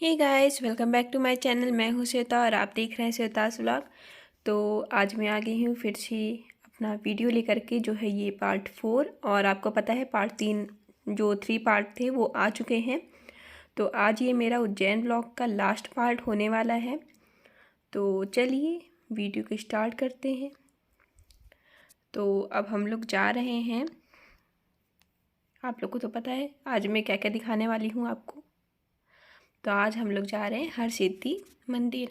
Hey guys, welcome back to my channel. मैं हूँ श्वेता और आप देख रहे हैं श्वेतास व्लॉग। तो आज मैं आ गई हूँ फिर से अपना वीडियो लेकर के, जो है ये पार्ट 4। और आपको पता है पार्ट 3 जो 3 पार्ट थे वो आ चुके हैं। तो आज ये मेरा उज्जैन व्लॉग का लास्ट पार्ट होने वाला है। तो चलिए वीडियो को स्टार्ट करते हैं। तो अब हम लोग जा रहे हैं। आप लोग को तो पता है आज मैं क्या क्या दिखाने वाली हूँ आपको। तो आज हम लोग जा रहे हैं हरसिद्धि मंदिर।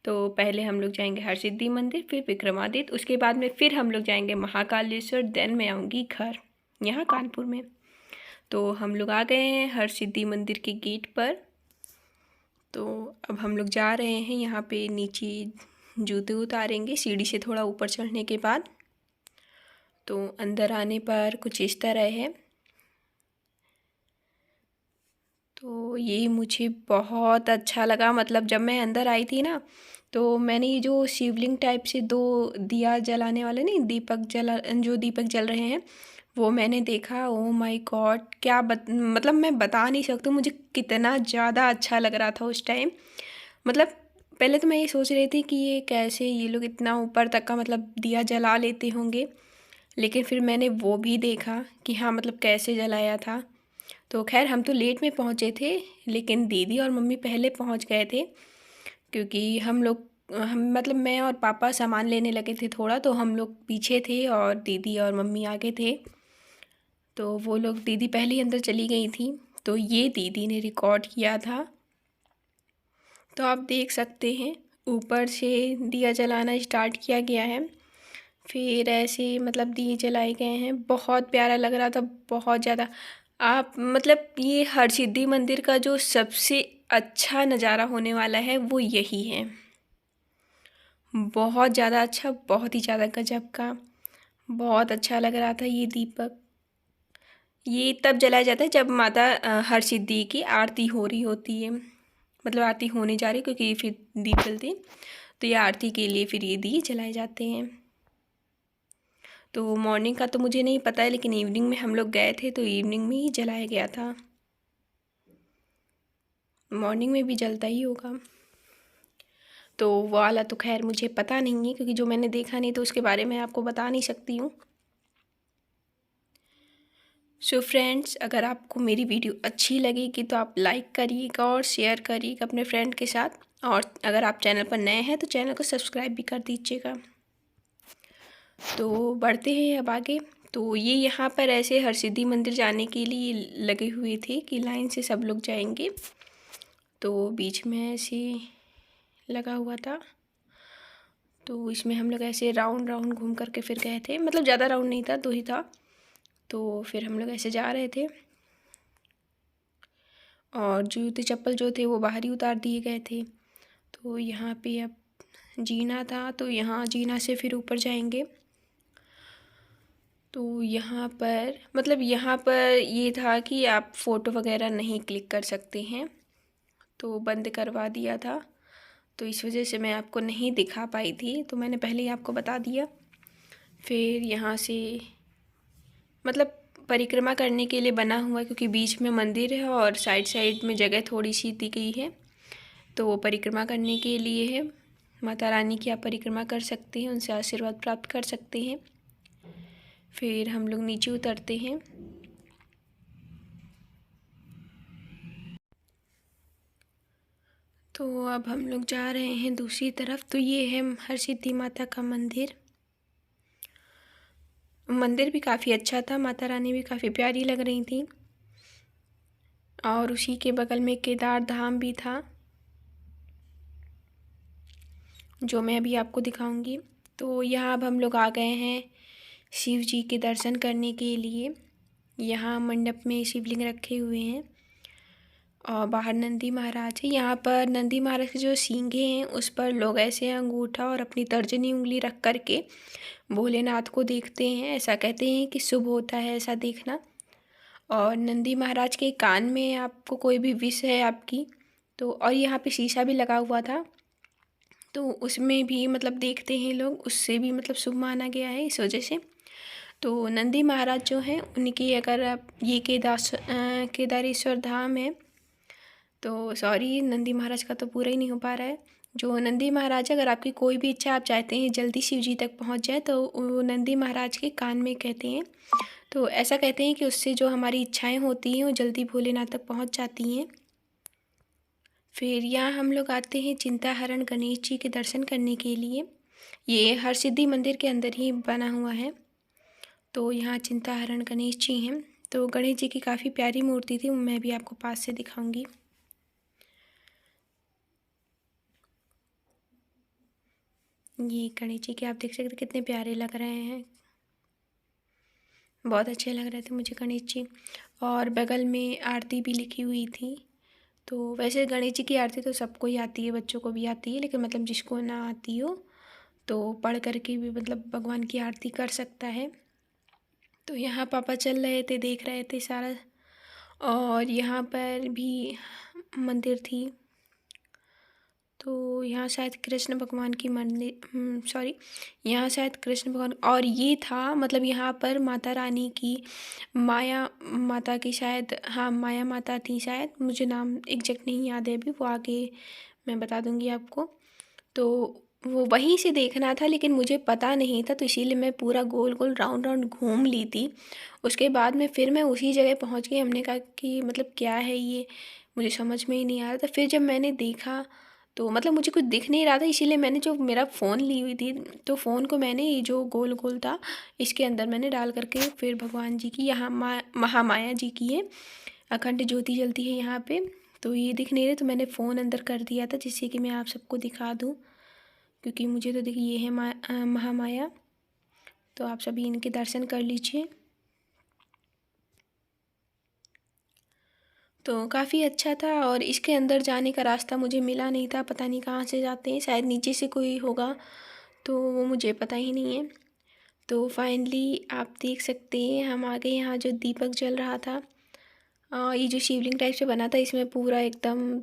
तो पहले हम लोग जाएंगे हरसिद्धि मंदिर, फिर विक्रमादित्य, उसके बाद में फिर हम लोग जाएंगे महाकालेश्वर। देन मैं आऊँगी घर यहाँ कानपुर में। तो हम लोग आ गए हैं हरसिद्धि मंदिर के गेट पर। तो अब हम लोग जा रहे हैं। यहाँ पे नीचे जूते उतारेंगे सीढ़ी से थोड़ा ऊपर चढ़ने के बाद। तो अंदर आने पर कुछ इस तरह है। तो ये मुझे बहुत अच्छा लगा। मतलब जब मैं अंदर आई थी ना, तो मैंने ये जो शिवलिंग टाइप से 2 दिया जलाने वाले नहीं, जो दीपक जल रहे हैं, वो मैंने देखा। ओ माय गॉड, मतलब मैं बता नहीं सकती मुझे कितना ज़्यादा अच्छा लग रहा था उस टाइम। मतलब पहले तो मैं ये सोच रही थी कि ये कैसे ये लोग इतना ऊपर तक का मतलब दिया जला लेते होंगे। लेकिन फिर मैंने वो भी देखा कि हाँ मतलब कैसे जलाया था। तो खैर हम तो लेट में पहुँचे थे, लेकिन दीदी और मम्मी पहले पहुँच गए थे। क्योंकि हम मतलब मैं और पापा सामान लेने लगे थे थोड़ा, तो हम लोग पीछे थे और दीदी और मम्मी आगे थे। तो वो लोग, दीदी पहले ही अंदर चली गई थी। तो ये दीदी ने रिकॉर्ड किया था। तो आप देख सकते हैं ऊपर से दिया जलाना स्टार्ट किया गया है। फिर ऐसे मतलब दिए जलाए गए हैं। बहुत प्यारा लग रहा था, बहुत ज़्यादा। आप मतलब ये हरसिद्धि मंदिर का जो सबसे अच्छा नज़ारा होने वाला है वो यही है। बहुत ज़्यादा अच्छा, बहुत ही ज़्यादा गजब का। बहुत अच्छा लग रहा था ये दीपक। ये तब जलाया जाता है जब माता हरसिद्धि की आरती हो रही होती है। मतलब आरती होने जा रही है, क्योंकि फिर दीप जलते हैं। तो ये आरती के लिए फिर ये दिए जलाए जाते हैं। तो मॉर्निंग का तो मुझे नहीं पता है, लेकिन इवनिंग में हम लोग गए थे तो इवनिंग में ही जलाया गया था। मॉर्निंग में भी जलता ही होगा। तो वो वाला तो खैर मुझे पता नहीं है, क्योंकि जो मैंने देखा नहीं तो उसके बारे में आपको बता नहीं सकती हूँ। सो फ्रेंड्स, अगर आपको मेरी वीडियो अच्छी लगेगी तो आप लाइक करिएगा और शेयर करिएगा अपने फ्रेंड के साथ। और अगर आप चैनल पर नए हैं तो चैनल को सब्सक्राइब भी कर दीजिएगा। तो बढ़ते हैं अब आगे। तो ये यहाँ पर ऐसे हरसिद्धि मंदिर जाने के लिए लगे हुए थे कि लाइन से सब लोग जाएंगे। तो बीच में ऐसे लगा हुआ था। तो इसमें हम लोग ऐसे राउंड राउंड घूम करके फिर गए थे। मतलब ज़्यादा राउंड नहीं था, 2 ही था। तो फिर हम लोग ऐसे जा रहे थे। और जूते चप्पल जो थे वो बाहर ही उतार दिए गए थे। तो यहाँ पे अब जीना था, तो यहाँ जीना से फिर ऊपर जाएंगे। तो यहाँ पर मतलब यहाँ पर ये था कि आप फ़ोटो वगैरह नहीं क्लिक कर सकते हैं, तो बंद करवा दिया था। तो इस वजह से मैं आपको नहीं दिखा पाई थी, तो मैंने पहले ही आपको बता दिया। फिर यहाँ से मतलब परिक्रमा करने के लिए बना हुआ है, क्योंकि बीच में मंदिर है और साइड साइड में जगह थोड़ी सी दी गई है। तो वो परिक्रमा करने के लिए है। माता रानी की आप परिक्रमा कर सकते हैं, उनसे आशीर्वाद प्राप्त कर सकते हैं। फिर हम लोग नीचे उतरते हैं। तो अब हम लोग जा रहे हैं दूसरी तरफ। तो ये है हरसिद्धि माता का मंदिर। मंदिर भी काफ़ी अच्छा था, माता रानी भी काफ़ी प्यारी लग रही थी। और उसी के बगल में केदार धाम भी था, जो मैं अभी आपको दिखाऊंगी। तो यहाँ अब हम लोग आ गए हैं शिव जी के दर्शन करने के लिए। यहाँ मंडप में शिवलिंग रखे हुए हैं और बाहर नंदी महाराज है। यहाँ पर नंदी महाराज के जो सींगे हैं उस पर लोग ऐसे अंगूठा और अपनी तर्जनी उंगली रख कर के भोलेनाथ को देखते हैं। ऐसा कहते हैं कि शुभ होता है ऐसा देखना। और नंदी महाराज के कान में आपको कोई भी विश है आपकी, तो और यहाँ पे शीशा भी लगा हुआ था, तो उसमें भी मतलब देखते हैं लोग, उससे भी मतलब शुभ माना गया है इस वजह से। तो नंदी महाराज जो हैं उनकी, अगर आप ये केदारेश्वर धाम है, तो सॉरी, नंदी महाराज का तो पूरा ही नहीं हो पा रहा है। जो नंदी महाराज, अगर आपकी कोई भी इच्छा आप चाहते हैं जल्दी शिव जी तक पहुंच जाए, तो वो नंदी महाराज के कान में कहते हैं। तो ऐसा कहते हैं कि उससे जो हमारी इच्छाएं होती हैं वो जल्दी भोलेनाथ तक पहुंच जाती हैं। फिर यहाँ हम लोग आते हैं चिंताहरण गणेश जी के दर्शन करने के लिए। ये हरसिद्धि मंदिर के अंदर ही बना हुआ है। तो यहाँ चिंताहरण गणेश जी हैं। तो गणेश जी की काफ़ी प्यारी मूर्ति थी, मैं भी आपको पास से दिखाऊंगी। ये गणेश जी के आप देख सकते कितने प्यारे लग रहे हैं, बहुत अच्छे लग रहे थे मुझे गणेश जी। और बगल में आरती भी लिखी हुई थी। तो वैसे गणेश जी की आरती तो सबको ही आती है, बच्चों को भी आती है, लेकिन मतलब जिसको ना आती हो तो पढ़ करके भी मतलब भगवान की आरती कर सकता है। तो यहाँ पापा चल रहे थे, देख रहे थे सारा। और यहाँ पर भी मंदिर थी। तो यहाँ शायद कृष्ण भगवान की मंदिर, सॉरी, यहाँ शायद कृष्ण भगवान, और ये था मतलब यहाँ पर माता रानी की, माया माता की शायद, हाँ माया माता थी शायद, मुझे नाम एग्जैक्ट नहीं याद है अभी, वो आगे मैं बता दूँगी आपको। तो वो वहीं से देखना था, लेकिन मुझे पता नहीं था, तो इसीलिए मैं पूरा गोल गोल राउंड राउंड घूम ली थी। उसके बाद में फिर मैं उसी जगह पहुंच गई। हमने कहा कि मतलब क्या है ये, मुझे समझ में ही नहीं आ रहा था। फिर जब मैंने देखा तो मतलब मुझे कुछ दिख नहीं रहा था, इसीलिए मैंने जो मेरा फ़ोन ली हुई थी, तो फ़ोन को मैंने ये जो गोल गोल था इसके अंदर मैंने डाल करके फिर भगवान जी की, यहाँ महामाया जी की है, अखंड ज्योति जलती है यहाँ पे, तो ये दिख नहीं रहे, तो मैंने फ़ोन अंदर कर दिया था जिससे कि मैं आप सबको दिखा दूँ, क्योंकि मुझे तो देखिए ये है महामाया। तो आप सभी इनके दर्शन कर लीजिए। तो काफ़ी अच्छा था, और इसके अंदर जाने का रास्ता मुझे मिला नहीं था, पता नहीं कहाँ से जाते हैं, शायद नीचे से कोई होगा, तो वो मुझे पता ही नहीं है। तो फाइनली आप देख सकते हैं हम आ गए यहाँ, जो दीपक जल रहा था। ये जो शिवलिंग टाइप से बना था, इसमें पूरा एकदम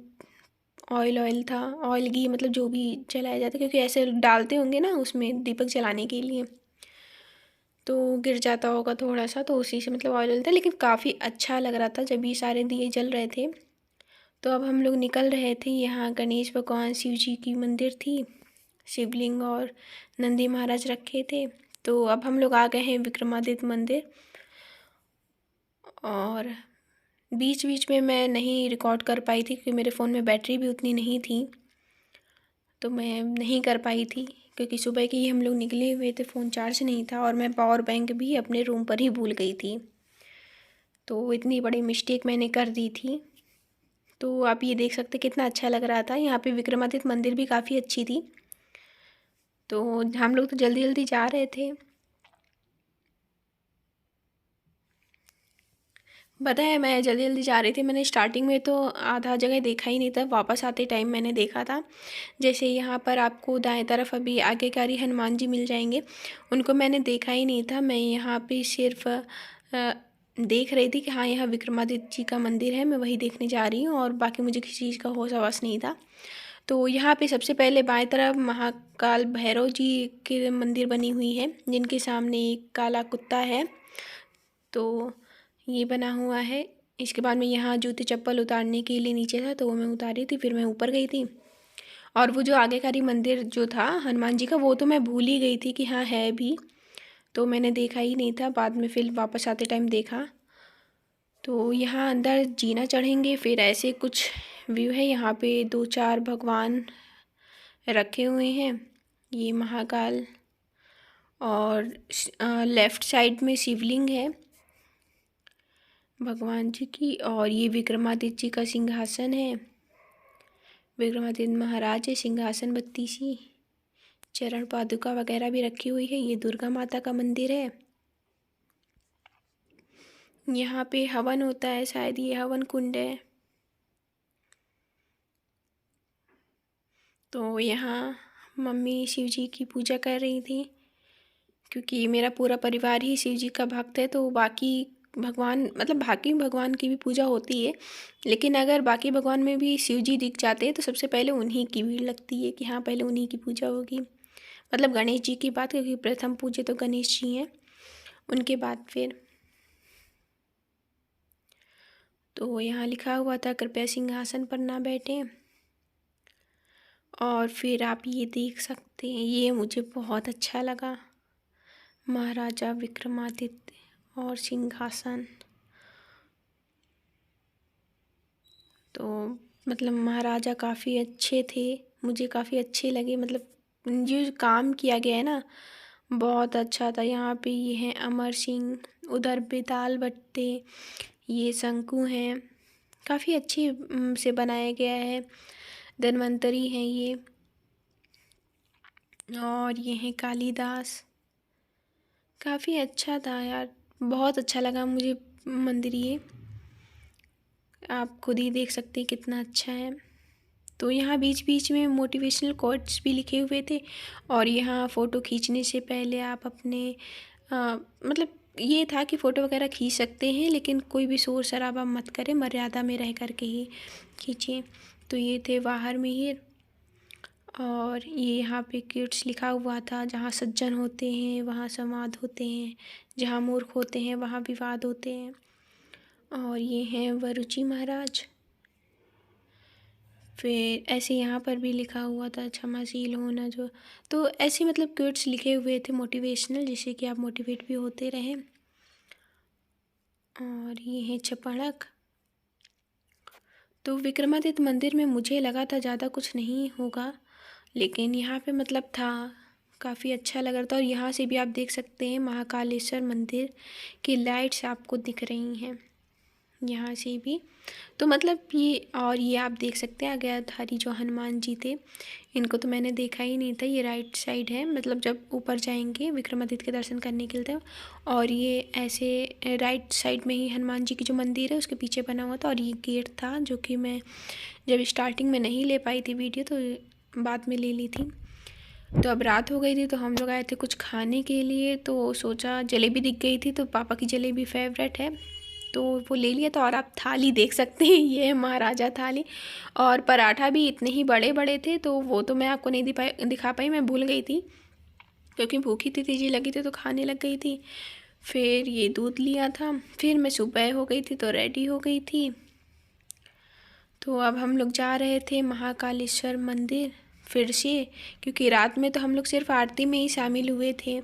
ऑयल ऑयल था, ऑयल घी मतलब जो भी जलाया जाता है, क्योंकि ऐसे डालते होंगे ना उसमें दीपक जलाने के लिए, तो गिर जाता होगा थोड़ा सा, तो उसी से मतलब ऑयल था, लेकिन काफ़ी अच्छा लग रहा था जब ये सारे दिए जल रहे थे। तो अब हम लोग निकल रहे थे। यहाँ गणेश भगवान शिव जी की मंदिर थी, शिवलिंग और नंदी महाराज रखे थे। तो अब हम लोग आ गए हैं विक्रमादित्य मंदिर। और बीच बीच में मैं नहीं रिकॉर्ड कर पाई थी, क्योंकि मेरे फ़ोन में बैटरी भी उतनी नहीं थी, तो मैं नहीं कर पाई थी, क्योंकि सुबह के ही हम लोग निकले हुए थे, फ़ोन चार्ज नहीं था, और मैं पावर बैंक भी अपने रूम पर ही भूल गई थी। तो इतनी बड़ी मिस्टेक मैंने कर दी थी। तो आप ये देख सकते कितना अच्छा लग रहा था। यहाँ पे विक्रमादित्य मंदिर भी काफ़ी अच्छी थी। तो हम लोग तो जल्दी जल्दी जा रहे थे। पता है मैं जल्दी जल्दी जा रही थी, मैंने स्टार्टिंग में तो आधा जगह देखा ही नहीं था, वापस आते टाइम मैंने देखा था। जैसे यहाँ पर आपको दाएं तरफ अभी आज्ञाकारी हनुमान जी मिल जाएंगे, उनको मैंने देखा ही नहीं था। मैं यहाँ पे सिर्फ देख रही थी कि हाँ यहाँ विक्रमादित्य जी का मंदिर है, मैं वही देखने जा रही हूँ, और बाकी मुझे किसी चीज़ का होश हवास नहीं था। तो यहाँ पे सबसे पहले बाएं तरफ महाकाल भैरव जी की मंदिर बनी हुई है, जिनके सामने एक काला कुत्ता है, तो ये बना हुआ है। इसके बाद में यहाँ जूते चप्पल उतारने के लिए नीचे था, तो वो मैं उतारी थी, फिर मैं ऊपर गई थी। और वो जो आज्ञाकारी मंदिर जो था हनुमान जी का, वो तो मैं भूल ही गई थी कि हाँ है भी, तो मैंने देखा ही नहीं था, बाद में फिर वापस आते टाइम देखा। तो यहाँ अंदर जीना चढ़ेंगे, फिर ऐसे कुछ व्यू है। यहाँ पे 2-4 भगवान रखे हुए हैं, ये महाकाल, और लेफ़्ट साइड में शिवलिंग है भगवान जी की, और ये विक्रमादित्य जी का सिंहासन है, विक्रमादित्य महाराज है, सिंहासन बत्तीसी, चरण पादुका वगैरह भी रखी हुई है। ये दुर्गा माता का मंदिर है। यहाँ पे हवन होता है, शायद ये हवन कुंड है। तो यहाँ मम्मी शिव जी की पूजा कर रही थी, क्योंकि मेरा पूरा परिवार ही शिव जी का भक्त है, तो बाकी भगवान मतलब बाकी भगवान की भी पूजा होती है, लेकिन अगर बाकी भगवान में भी शिव जी दिख जाते हैं तो सबसे पहले उन्हीं की भीड़ लगती है कि हाँ पहले उन्हीं की पूजा होगी। मतलब गणेश जी की बात, क्योंकि प्रथम पूज्य तो गणेश जी हैं, उनके बाद फिर। तो यहाँ लिखा हुआ था कृपया सिंहासन पर ना बैठें। और फिर आप ये देख सकते हैं, ये मुझे बहुत अच्छा लगा, महाराजा विक्रमादित्य और सिंहासन। तो मतलब महाराजा काफ़ी अच्छे थे, मुझे काफ़ी अच्छे लगे। मतलब जो काम किया गया है ना, बहुत अच्छा था। यहाँ पे ये हैं अमर सिंह, उधर बेताल बट्टे, ये शंकु हैं, काफ़ी अच्छी से बनाया गया है। धन्वंतरी हैं ये, और ये हैं कालिदास। काफ़ी अच्छा था यार, बहुत अच्छा लगा मुझे मंदिर ये। आप खुद ही देख सकते हैं कितना अच्छा है। तो यहाँ बीच बीच में मोटिवेशनल कोट्स भी लिखे हुए थे। और यहाँ फ़ोटो खींचने से पहले आप अपने मतलब ये था कि फ़ोटो वगैरह खींच सकते हैं, लेकिन कोई भी शोर शराबा मत करें, मर्यादा में रह कर के ही खींचिए। तो ये थे बाहर मिहिर, और ये यहाँ पे किड्स लिखा हुआ था। जहाँ सज्जन होते हैं वहाँ संवाद होते हैं, जहाँ मूर्ख होते हैं वहाँ विवाद होते हैं। और ये हैं वरुचि महाराज। फिर ऐसे यहाँ पर भी लिखा हुआ था क्षमाशील होना जो। तो ऐसे मतलब क्विट्स लिखे हुए थे मोटिवेशनल, जिससे कि आप मोटिवेट भी होते रहें। और ये है छपड़क। तो विक्रमादित्य मंदिर में मुझे लगा था ज़्यादा कुछ नहीं होगा, लेकिन यहाँ पे मतलब था, काफ़ी अच्छा लग रहा था। और यहाँ से भी आप देख सकते हैं महाकालेश्वर मंदिर की लाइट्स आपको दिख रही हैं यहाँ से भी। तो मतलब ये, और ये आप देख सकते हैं आज्ञाधारी जो हनुमान जी थे, इनको तो मैंने देखा ही नहीं था। ये राइट साइड है, मतलब जब ऊपर जाएंगे विक्रमादित्य के दर्शन करने के लिए। और ये ऐसे राइट साइड में ही हनुमान जी की जो मंदिर है उसके पीछे बना हुआ था। और ये गेट था जो कि मैं जब स्टार्टिंग में नहीं ले पाई थी वीडियो, तो बाद में ले ली थी। तो अब रात हो गई थी, तो हम लोग आए थे कुछ खाने के लिए। तो सोचा, जलेबी दिख गई थी, तो पापा की जलेबी फेवरेट है, तो वो ले लिया था। और आप थाली देख सकते हैं, ये है महाराजा थाली। और पराठा भी इतने ही बड़े बड़े थे, तो वो तो मैं आपको नहीं दिखा पाई, मैं भूल गई थी क्योंकि भूखी थी, तेजी लगी थी, तो खाने लग गई थी। फिर ये दूध लिया था, फिर मैं सुबह हो गई थी तो रेडी हो गई थी। तो अब हम लोग जा रहे थे महाकालेश्वर मंदिर फिर से, क्योंकि रात में तो हम लोग सिर्फ आरती में ही शामिल हुए थे,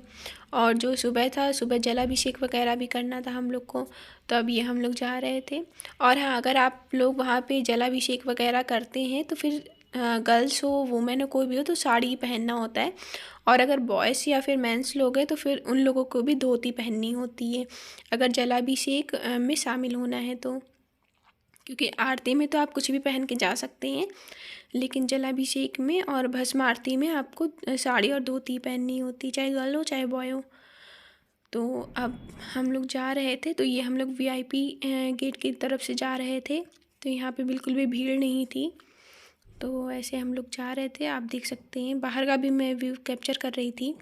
और जो सुबह था, सुबह जलाभिषेक वगैरह भी करना था हम लोग को। तो अब ये हम लोग जा रहे थे। और हाँ, अगर आप लोग वहाँ पे जलाभिषेक वगैरह करते हैं तो फिर गर्ल्स हो, वुमेन हो, कोई भी हो, तो साड़ी ही पहनना होता है। और अगर बॉयज़ या फिर मेंस लोग हैं तो फिर उन लोगों को भी धोती पहननी होती है, अगर जलाभिषेक में शामिल होना है तो। क्योंकि आरती में तो आप कुछ भी पहन के जा सकते हैं, लेकिन जलाभिषेक में और भस्म आरती में आपको साड़ी और धोती पहननी होती, चाहे गर्ल हो चाहे बॉय हो। तो अब हम लोग जा रहे थे, तो ये हम लोग वीआईपी गेट की तरफ से जा रहे थे। तो यहाँ पे बिल्कुल भी भीड़ नहीं थी। तो ऐसे हम लोग जा रहे थे, आप देख सकते हैं। बाहर का भी मैं व्यू कैप्चर कर रही थी,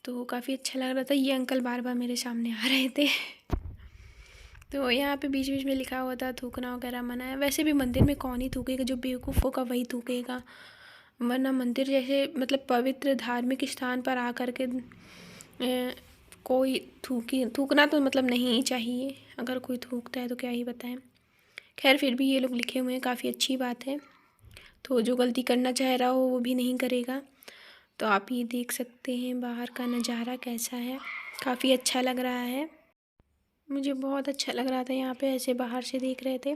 तो काफ़ी अच्छा लग रहा था। ये अंकल बार बार मेरे सामने आ रहे थे। तो यहाँ पे बीच बीच में लिखा हुआ था थूकना वगैरह मना है। वैसे भी मंदिर में कौन ही थूकेगा, जो बेवकूफ़ होगा वही थूकेगा, वरना मंदिर जैसे मतलब पवित्र धार्मिक स्थान पर आकर के कोई थूकना तो मतलब नहीं ही चाहिए। अगर कोई थूकता है तो क्या ही बताएं। खैर, फिर भी ये लोग लिखे हुए हैं, काफ़ी अच्छी बात है। तो जो गलती करना चाह रहा हो वो भी नहीं करेगा। तो आप ये देख सकते हैं बाहर का नज़ारा कैसा है, काफ़ी अच्छा लग रहा है। मुझे बहुत अच्छा लग रहा था यहाँ पे, ऐसे बाहर से देख रहे थे।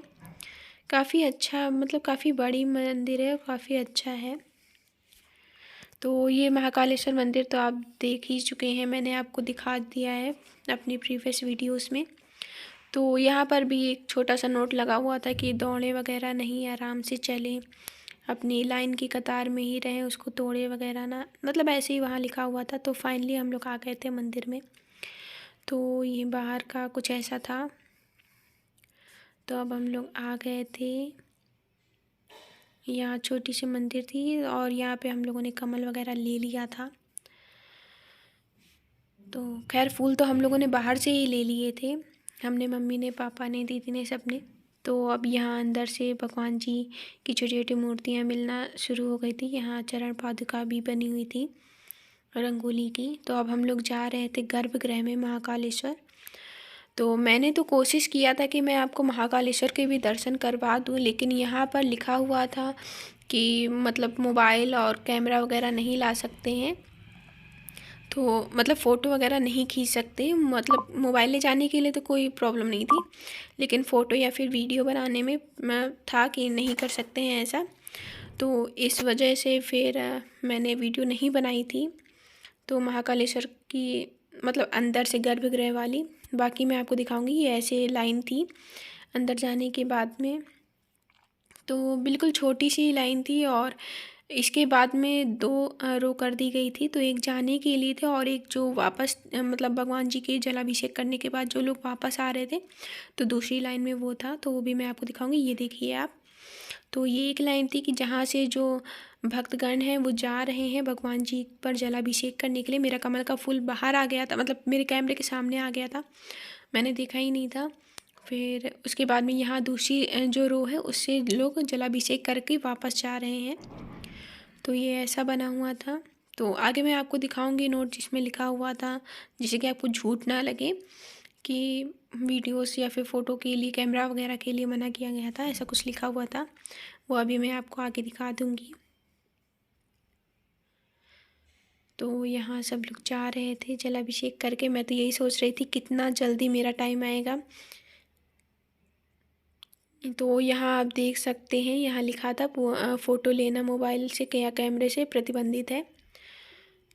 काफ़ी अच्छा, मतलब काफ़ी बड़ी मंदिर है और काफ़ी अच्छा है। तो ये महाकालेश्वर मंदिर तो आप देख ही चुके हैं, मैंने आपको दिखा दिया है अपनी प्रीवियस वीडियोस में। तो यहाँ पर भी एक छोटा सा नोट लगा हुआ था कि दौड़े वगैरह नहीं, आराम से चलें, अपनी लाइन की कतार में ही रहें, उसको तोड़े वगैरह ना, मतलब ऐसे ही वहाँ लिखा हुआ था। तो फाइनली हम लोग आ गए थे मंदिर में। तो ये बाहर का कुछ ऐसा था। तो अब हम लोग आ गए थे, यहाँ छोटी सी मंदिर थी और यहाँ पे हम लोगों ने कमल वगैरह ले लिया था। तो खैर, फूल तो हम लोगों ने बाहर से ही ले लिए थे, हमने, मम्मी ने, पापा ने, दीदी ने, सब ने। तो अब यहाँ अंदर से भगवान जी की छोटी छोटी मूर्तियाँ मिलना शुरू हो गई थी। यहाँ चरण पादुका भी बनी हुई थी रंगोली की। तो अब हम लोग जा रहे थे गर्भगृह में महाकालेश्वर। तो मैंने तो कोशिश किया था कि मैं आपको महाकालेश्वर के भी दर्शन करवा दूँ, लेकिन यहाँ पर लिखा हुआ था कि मतलब मोबाइल और कैमरा वगैरह नहीं ला सकते हैं, तो मतलब फ़ोटो वगैरह नहीं खींच सकते। मतलब मोबाइल ले जाने के लिए तो कोई प्रॉब्लम नहीं थी, लेकिन फ़ोटो या फिर वीडियो बनाने में मैं था कि नहीं कर सकते हैं ऐसा। तो इस वजह से फिर मैंने वीडियो नहीं बनाई थी। तो महाकालेश्वर की मतलब अंदर से गर्भगृह वाली, बाकी मैं आपको दिखाऊंगी। ये ऐसे लाइन थी अंदर जाने के बाद में, तो बिल्कुल छोटी सी लाइन थी, और इसके बाद में दो रो कर दी गई थी। तो एक जाने के लिए थे और एक जो वापस मतलब भगवान जी के जलाभिषेक करने के बाद जो लोग वापस आ रहे थे, तो दूसरी लाइन में वो था। तो वो भी मैं आपको दिखाऊंगी। ये देखिए आप, तो ये एक लाइन थी कि जहाँ से जो भक्तगण हैं वो जा रहे हैं भगवान जी पर जलाभिषेक करने के लिए। मेरा कमल का फूल बाहर आ गया था, मतलब मेरे कैमरे के सामने आ गया था, मैंने देखा ही नहीं था। फिर उसके बाद में यहाँ दूसरी जो रो है उससे लोग जलाभिषेक करके वापस जा रहे हैं। तो ये ऐसा बना हुआ था। तो आगे मैं आपको दिखाऊंगी नोट जिसमें लिखा हुआ था, जिससे कि आपको झूठ ना लगे कि वीडियोस या फिर फ़ोटो के लिए, कैमरा वगैरह के लिए मना किया गया था, ऐसा कुछ लिखा हुआ था। वो अभी मैं आपको आगे दिखा दूंगी। तो यहाँ सब लोग जा रहे थे जलाभिषेक करके। मैं तो यही सोच रही थी कितना जल्दी मेरा टाइम आएगा। तो यहाँ आप देख सकते हैं, यहाँ लिखा था फ़ोटो लेना मोबाइल से या कैमरे से प्रतिबंधित है।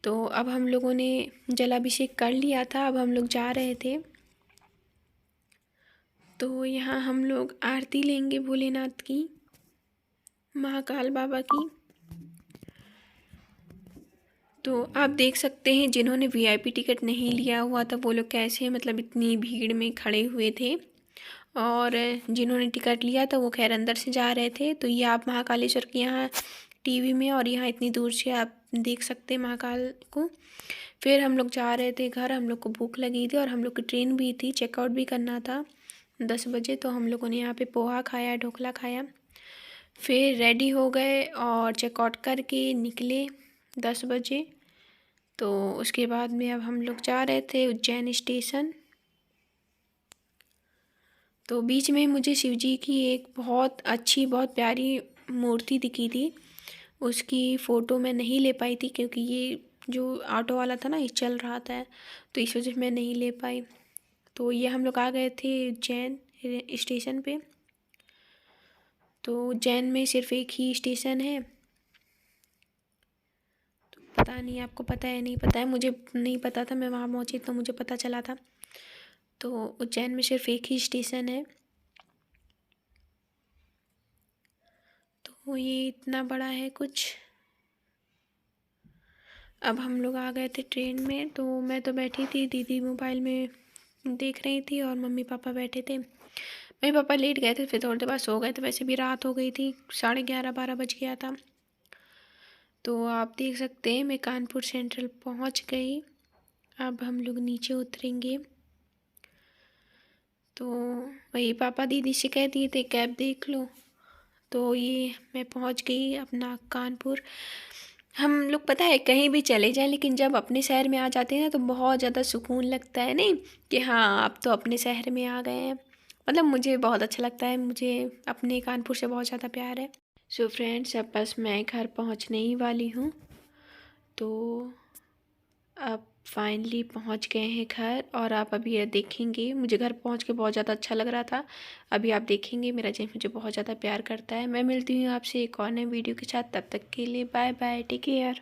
तो अब हम लोगों ने जलाभिषेक कर लिया था, अब हम लोग जा रहे थे। तो यहाँ हम लोग आरती लेंगे भोलेनाथ की, महाकाल बाबा की। तो आप देख सकते हैं जिन्होंने वीआईपी टिकट नहीं लिया हुआ था वो लोग कैसे मतलब इतनी भीड़ में खड़े हुए थे, और जिन्होंने टिकट लिया था वो खैर अंदर से जा रहे थे। तो ये आप महाकालेश्वर की यहाँ टीवी में और यहाँ इतनी दूर से आप देख सकते हैं महाकाल को। फिर हम लोग जा रहे थे घर, हम लोग को भूख लगी थी और हम लोग की ट्रेन भी थी, चेकआउट भी करना था 10 बजे। तो हम लोगों ने यहाँ पे पोहा खाया, ढोकला खाया, फिर रेडी हो गए और चेकआउट करके निकले 10 बजे। तो उसके बाद में अब हम लोग जा रहे थे उज्जैन स्टेशन। तो बीच में मुझे शिव जी की एक बहुत अच्छी, बहुत प्यारी मूर्ति दिखी थी, उसकी फ़ोटो मैं नहीं ले पाई थी क्योंकि ये जो ऑटो वाला था ना ये चल रहा था, तो इस वजह से मैं नहीं ले पाई। तो ये हम लोग आ गए थे उज्जैन स्टेशन पे। तो उज्जैन में सिर्फ एक ही स्टेशन है, तो पता नहीं आपको पता है नहीं पता है, मुझे नहीं पता था, मैं वहाँ पहुँची तो मुझे पता चला था। तो उज्जैन में सिर्फ एक ही स्टेशन है। तो ये इतना बड़ा है कुछ। अब हम लोग आ गए थे ट्रेन में। तो मैं तो बैठी थी, दीदी मोबाइल में देख रही थी और मम्मी पापा बैठे थे। मम्मी पापा लेट गए थे, फिर थोड़ी देर बाद सो गए थे, वैसे भी रात हो गई थी, 11:30-12 बज गया था। तो आप देख सकते हैं मैं कानपुर सेंट्रल पहुंच गई। अब हम लोग नीचे उतरेंगे। तो वही पापा दीदी से कह दिए थे कैब देख लो। तो ये मैं पहुंच गई अपना कानपुर। हम लोग पता है कहीं भी चले जाएं, लेकिन जब अपने शहर में आ जाते हैं ना तो बहुत ज़्यादा सुकून लगता है, नहीं कि हाँ आप तो अपने शहर में आ गए हैं। मतलब मुझे बहुत अच्छा लगता है, मुझे अपने कानपुर से बहुत ज़्यादा प्यार है। सो फ्रेंड्स, अब बस मैं घर पहुंचने ही वाली हूँ। तो अब फाइनली पहुंच गए हैं घर, और आप अभी ये देखेंगे, मुझे घर पहुंच के बहुत ज़्यादा अच्छा लग रहा था। अभी आप देखेंगे मेरा जेंस मुझे बहुत ज़्यादा प्यार करता है। मैं मिलती हूँ आपसे एक और नए वीडियो के साथ, तब तक के लिए बाय बाय, टेक केयर।